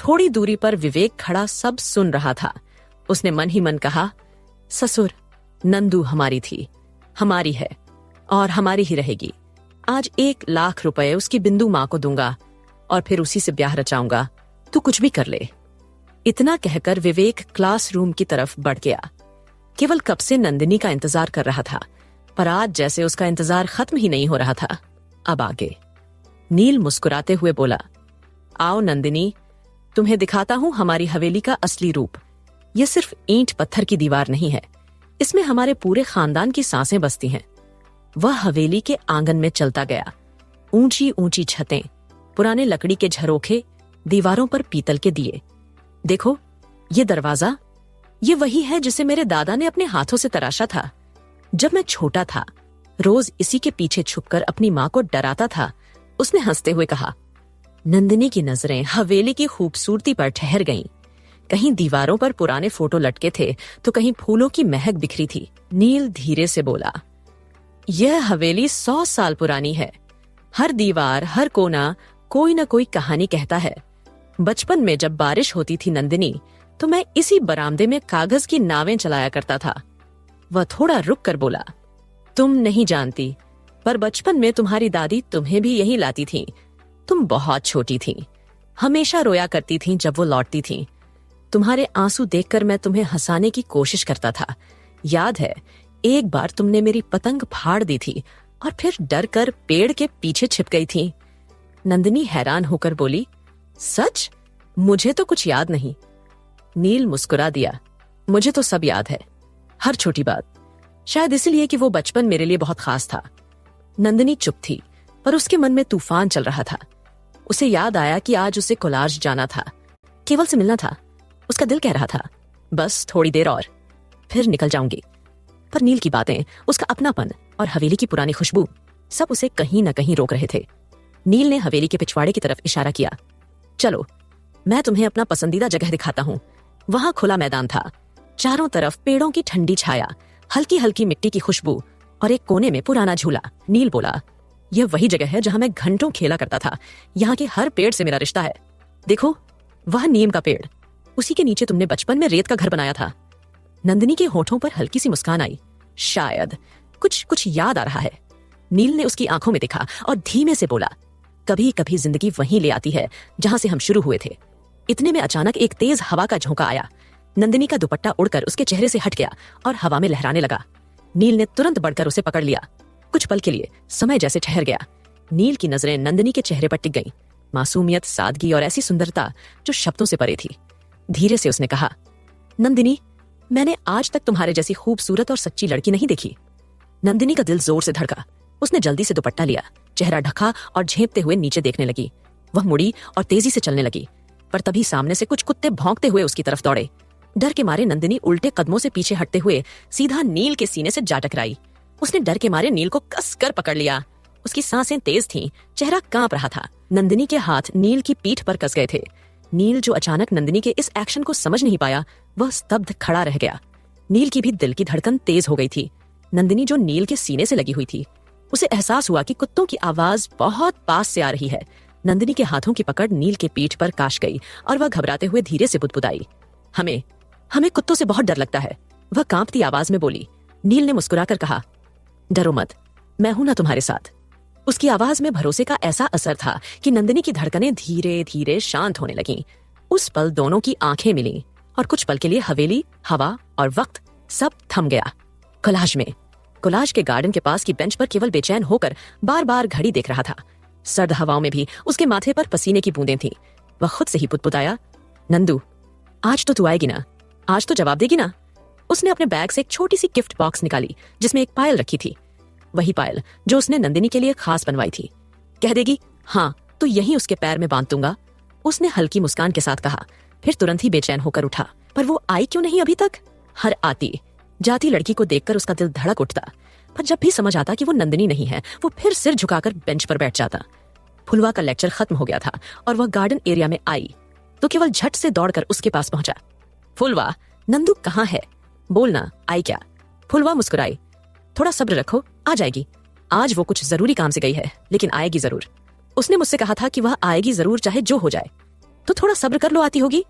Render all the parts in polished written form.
थोड़ी दूरी पर विवेक खड़ा सब सुन रहा था। उसने मन ही मन कहा, ससुर, नंदू हमारी थी, हमारी है और हमारी ही रहेगी। आज 1 लाख रुपए उसकी बिंदु माँ को दूंगा और फिर उसी से ब्याह रचाऊंगा। तू कुछ भी कर ले। इतना कहकर विवेक क्लासरूम की तरफ बढ़ गया। केवल कब से नंदिनी का इंतजार कर रहा था, पर आज जैसे उसका इंतजार खत्म ही नहीं हो रहा था। अब आगे। नील मुस्कुराते हुए बोला, आओ नंदिनी, तुम्हें दिखाता हूं हमारी हवेली का असली रूप। यह सिर्फ ईंट पत्थर की दीवार नहीं है, इसमें हमारे पूरे खानदान की सांसें बसती हैं। वह हवेली के आंगन में चलता गया। ऊंची ऊंची छतें, पुराने लकड़ी के झरोखे, दीवारों पर पीतल के दिए। देखो, ये दरवाजा, ये वही है जिसे मेरे दादा ने अपने हाथों से तराशा था। जब मैं छोटा था, रोज इसी के पीछे छुपकर अपनी माँ को डराता था। उसने हंसते हुए कहा। नंदिनी की नजरें हवेली की खूबसूरती पर ठहर गईं। कहीं दीवारों पर पुराने फोटो लटके थे तो कहीं फूलों की महक बिखरी थी। नील धीरे से बोला, यह हवेली 100 साल पुरानी है। हर दीवार, हर कोना कोई न कोई कहानी कहता है। बचपन में जब बारिश होती थी नंदिनी, तो मैं इसी बरामदे में कागज की नावें चलाया करता था। वह थोड़ा रुक कर बोला, तुम नहीं जानती, पर बचपन में तुम्हारी दादी तुम्हें भी यही लाती थी। तुम बहुत छोटी थी, हमेशा रोया करती थी जब वो लौटती थी। तुम्हारे आंसू देखकर मैं तुम्हें हंसाने की कोशिश करता था। याद है, एक बार तुमने मेरी पतंग फाड़ दी थी और फिर डर कर पेड़ के पीछे छिप गई थी। नंदिनी हैरान होकर बोली, सच? मुझे तो कुछ याद नहीं। नील मुस्कुरा दिया, मुझे तो सब याद है, हर छोटी बात। शायद इसलिए कि वो बचपन मेरे लिए बहुत खास था। नंदिनी चुप थी, पर उसके मन में तूफान चल रहा था। उसे याद आया कि आज उसे कोलार्ज जाना था, केवल से मिलना था। उसका दिल कह रहा था, बस थोड़ी देर और, फिर निकल जाऊंगी। पर नील की बातें, उसका अपनापन और हवेली की पुरानी खुशबू, सब उसे कहीं न कहीं रोक रहे थे। नील ने हवेली के पिछवाड़े की तरफ इशारा किया, चलो, मैं तुम्हें अपना पसंदीदा जगह दिखाता हूँ। वहां खुला मैदान था, चारों तरफ पेड़ों की ठंडी छाया, हल्की हल्की मिट्टी की खुशबू और एक कोने में पुराना झूला। नील बोला, यह वही जगह है जहां मैं घंटों खेला करता था। यहाँ के हर पेड़ से मेरा रिश्ता है। देखो, वह नीम का पेड़, उसी के नीचे तुमने बचपन में रेत का घर बनाया था। नंदिनी के होठों पर हल्की सी मुस्कान आई। शायद कुछ कुछ याद आ रहा है। नील ने उसकी आंखों में देखा और धीमे से बोला, कभी कभी जिंदगी वहीं ले आती है जहां से हम शुरू हुए थे। इतने में अचानक एक तेज हवा का झोंका आया। नंदिनी का दुपट्टा उड़कर उसके चेहरे से हट गया और हवा में लहराने लगा। नील ने तुरंत बढ़कर उसे पकड़ लिया। कुछ पल के लिए समय जैसे ठहर गया। नील की नजरें नंदिनी के चेहरे पर टिक गईं। मासूमियत, सादगी और ऐसी सुंदरता जो शब्दों से परे थी। धीरे से उसने कहा, नंदिनी, मैंने आज तक तुम्हारे जैसी खूबसूरत और सच्ची लड़की नहीं देखी। नंदिनी का दिल जोर से धड़का। उसने जल्दी से दुपट्टा लिया, चेहरा ढका और झेंपते हुए नीचे देखने लगी। वह मुड़ी और तेजी से चलने लगी, पर तभी सामने से कुछ कुत्ते भौंकते हुए उसकी तरफ दौड़े। डर के मारे नंदिनी उल्टे कदमों से पीछे हटते हुए सीधा नील के सीने से जा टकराई। उसने डर के मारे नील को कसकर पकड़ लिया। उसकी सांसें तेज थीं, चेहरा कांप रहा था। नंदिनी के हाथ नील की पीठ पर कस गए थे। नील, जो अचानक नंदिनी के इस एक्शन को समझ नहीं पाया, वह स्तब्ध खड़ा रह गया। नील की भी दिल की धड़कन तेज हो गई थी। नंदिनी जो नील के सीने से लगी हुई थी, उसे एहसास हुआ कि कुत्तों की आवाज बहुत पास से आ रही है। नंदिनी के हाथों की पकड़ नील के पीठ पर काश गई और वह घबराते हुए धीरे से बुदबुदाई, हमें कुत्तों से बहुत डर लगता है। वह कांपती आवाज में बोली। नील ने मुस्कुराकर कहा, डरो मत, मैं हूं ना तुम्हारे साथ। उसकी आवाज में भरोसे का ऐसा असर था कि नंदिनी की धड़कनें धीरे धीरे शांत होने लगीं। उस पल दोनों की आंखें मिलीं और कुछ पल के लिए हवेली, हवा और वक्त सब थम गया। कोलाज के गार्डन के पास की बेंच पर केवल बेचैन होकर बार बार घड़ी देख रहा था। सर्द हवाओं में भी उसके माथे पर पसीने की बूंदें थीं। वह खुद से ही पुतपुताया, नंदू, आज तो तू आएगी ना? आज तो जवाब देगी ना? उसने अपने बैग से एक छोटी सी गिफ्ट बॉक्स निकाली जिसमें एक पायल रखी थी। वही पायल जो उसने नंदिनी के लिए खास बनवाई थी। कह देगी हाँ तो यही उसके पैर में बांध दूंगा, उसने हल्की मुस्कान के साथ कहा। फिर तुरंत ही बेचैन होकर उठा। पर वो आई क्यों नहीं अभी तक? हर आती जाती लड़की को देखकर उसका दिल धड़क उठता, पर जब भी समझ आता कि वो नंदिनी नहीं है, वो फिर सिर झुकाकर बेंच पर बैठ जाता। फुलवा का लेक्चर खत्म हो गया था और वह गार्डन एरिया में आई तो केवल झट से दौड़कर उसके पास पहुंचा। फुलवा, नंदू कहाँ है? बोलना, आई क्या? फुलवा मुस्कुराई। थोड़ा सब्र रखो, आ जाएगी। आज वो कुछ जरूरी काम से गई है, लेकिन आएगी जरूर। उसने मुझसे कहा था कि वह आएगी जरूर चाहे जो हो जाए। तो थोड़ा सब्र कर लो, आती होगी।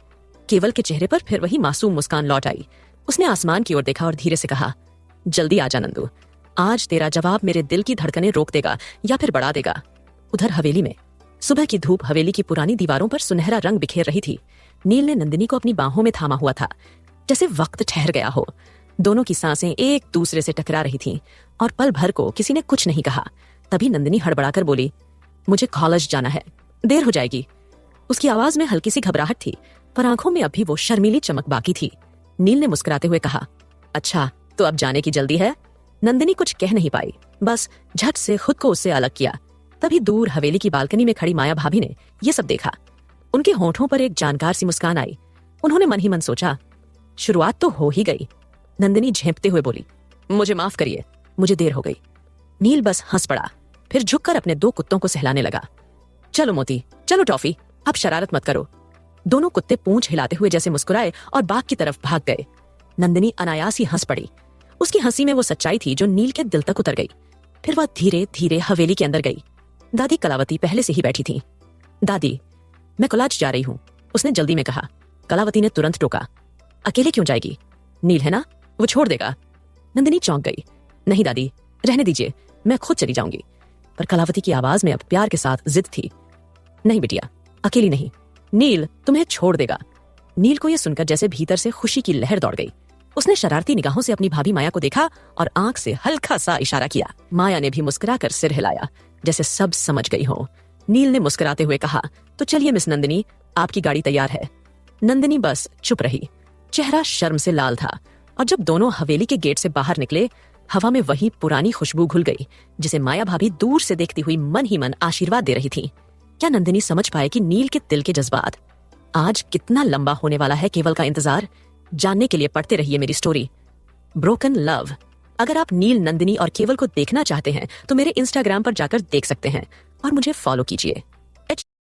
केवल के चेहरे पर फिर वही मासूम मुस्कान लौट आई। उसने आसमान की ओर देखा और धीरे से कहा, जल्दी आजा नंदू, आज तेरा जवाब मेरे दिल की धड़कनें रोक देगा या फिर बढ़ा देगा। उधर हवेली में सुबह की धूप हवेली की पुरानी दीवारों पर सुनहरा रंग बिखेर रही थी। नील ने नंदिनी को अपनी बाहों में थामा हुआ था, जैसे वक्त ठहर गया हो। दोनों की सांसें एक दूसरे से टकरा रही थीं और पल भर को किसी ने कुछ नहीं कहा। तभी नंदिनी हड़बड़ाकर बोली, मुझे कॉलेज जाना है, देर हो जाएगी। उसकी आवाज में हल्की सी घबराहट थी, पर आंखों में अभी वो शर्मीली चमक बाकी थी। नील ने मुस्कुराते हुए कहा, अच्छा तो अब जाने की जल्दी है? नंदिनी कुछ कह नहीं पाई, बस झट से खुद को उससे अलग किया। तभी दूर हवेली की बालकनी में खड़ी माया भाभी ने यह सब देखा। उनके होठों पर एक जानकार सी मुस्कान आई। उन्होंने मन ही मन सोचा, शुरुआत तो हो ही गई। नंदिनी झेंपते हुए बोली, मुझे माफ करिए, मुझे देर हो गई। नील बस हंस पड़ा, फिर झुककर अपने 2 कुत्तों को सहलाने लगा। चलो मोती, चलो टॉफी, अब शरारत मत करो। दोनों कुत्ते पूंछ हिलाते हुए जैसे मुस्कुराए और बाग की तरफ भाग गए। नंदिनी अनायास ही हंस पड़ी। उसकी हंसी में वो सच्चाई थी जो नील के दिल तक उतर गई। फिर वह धीरे धीरे हवेली के अंदर गई। दादी कलावती पहले से ही बैठी थी। दादी, मैं कॉलेज जा रही हूँ, उसने जल्दी में कहा। कलावती ने तुरंत टोका, अकेले क्यों जाएगी? नील है ना, वो छोड़ देगा। नंदिनी चौंक गई। नहीं दादी, रहने दीजिए, मैं खुद चली जाऊंगी। पर कलावती की आवाज में अब प्यार के साथ जिद थी। नहीं बिटिया, अकेली नहीं, नील तुम्हें छोड़ देगा। नील को यह सुनकर जैसे भीतर से खुशी की लहर दौड़ गई। उसने शरारती निगाहों से अपनी भाभी माया को देखा और आंख से हल्का सा इशारा किया। माया ने भी मुस्कुराकर सिर हिलाया, जैसे सब समझ गई हो। नील ने मुस्कुराते हुए कहा, तो चलिए मिस नंदिनी, आपकी गाड़ी तैयार है। नंदिनी बस चुप रही, चेहरा शर्म से लाल था। और जब दोनों हवेली के गेट से बाहर निकले, हवा में वही पुरानी खुशबू घुल गई जिसे माया भाभी दूर से देखती हुई मन ही मन आशीर्वाद दे रही थी। क्या नंदिनी समझ पाए कि नील के दिल के जज्बात? आज कितना लंबा होने वाला है केवल का इंतजार? जानने के लिए पढ़ते रहिए मेरी स्टोरी ब्रोकन लव। अगर आप नील, नंदिनी और केवल को देखना चाहते हैं तो मेरे इंस्टाग्राम पर जाकर देख सकते हैं और मुझे फॉलो कीजिए।